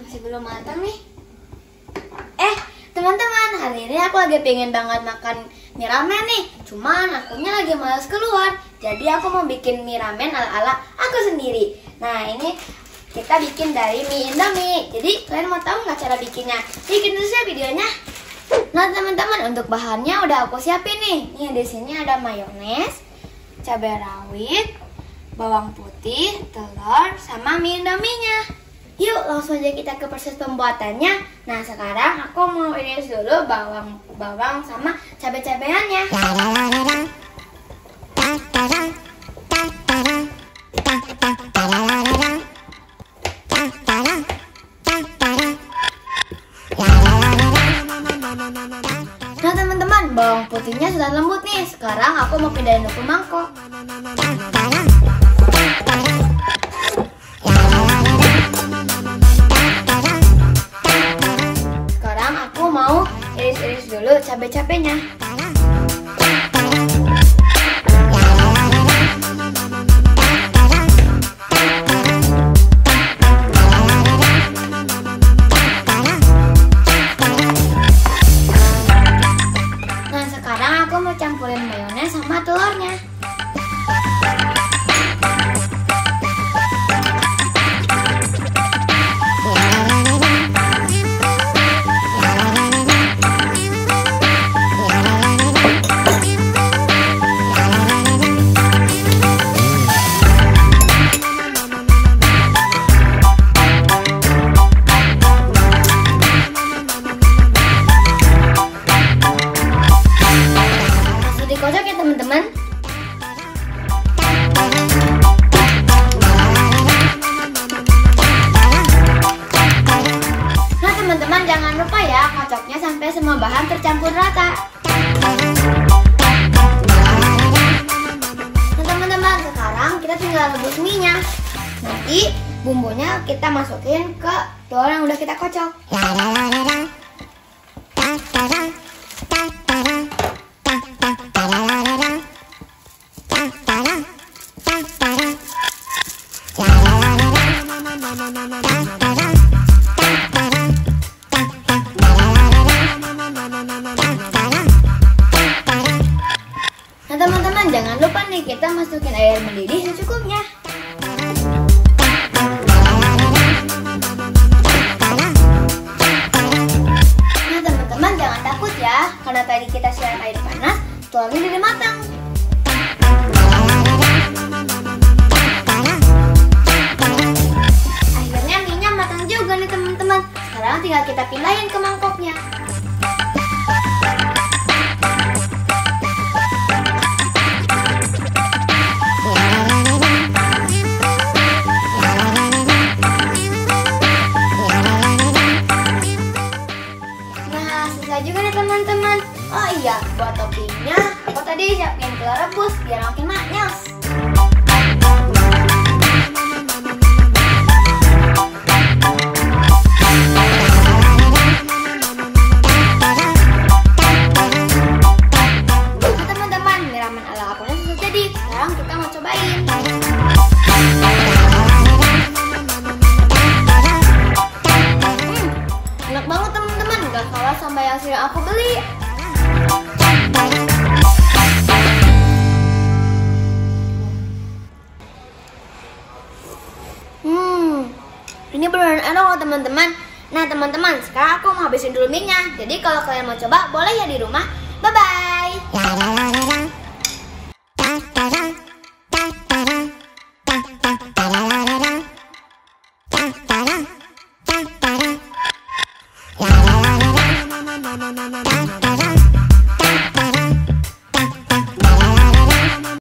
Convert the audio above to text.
Masih belum matang nih. Teman-teman, hari ini aku lagi pengen banget makan mie ramen nih. Cuman akunya lagi malas keluar. Jadi aku mau bikin mie ramen ala-ala aku sendiri. Nah, ini kita bikin dari mie Indomie. Jadi kalian mau tahu nggak cara bikinnya? Bikin dulu ya videonya. Nah teman-teman, untuk bahannya udah aku siapin nih. Nih di sini ada mayones, cabai rawit, bawang putih, telur, sama mie Indominya. Yuk langsung aja kita ke proses pembuatannya. Nah sekarang aku mau iris dulu bawang sama cabai-cabeannya. Nah teman-teman, bawang putihnya sudah lembut nih. Sekarang aku mau pindahin ke mangkok. Sekarang aku mau iris-iris dulu cabai-cabainya. Nah sekarang aku mau campurin mayones sama telurnya. Kocok ya teman-teman. Nah teman-teman, jangan lupa ya kocoknya sampai semua bahan tercampur rata. Nah teman-teman, sekarang kita tinggal rebus mie-nya. Nanti bumbunya kita masukin ke telur yang udah kita kocok. Nah teman-teman, jangan lupa nih kita masukin air mendidih secukupnya. Nah teman-teman, jangan takut ya, karena tadi kita siram air panas, telurnya jadi matang. Akhirnya mie-nya matang juga nih teman-teman. Sekarang tinggal kita pindahin ke mangkoknya. Juga nih teman-teman. Oh iya, buat toppingnya aku tadi siapin telur rebus biar makin manis. Nah teman-teman, mie ramen ala akunya sudah jadi. Sekarang kita mau cobain. Enak banget teman-teman, gak kalah sama yang sering aku beli. Ini beneran enak loh teman-teman. Nah teman-teman, sekarang aku mau habisin dulu mie-nya. Jadi kalau kalian mau coba, boleh ya di rumah. Bye-bye.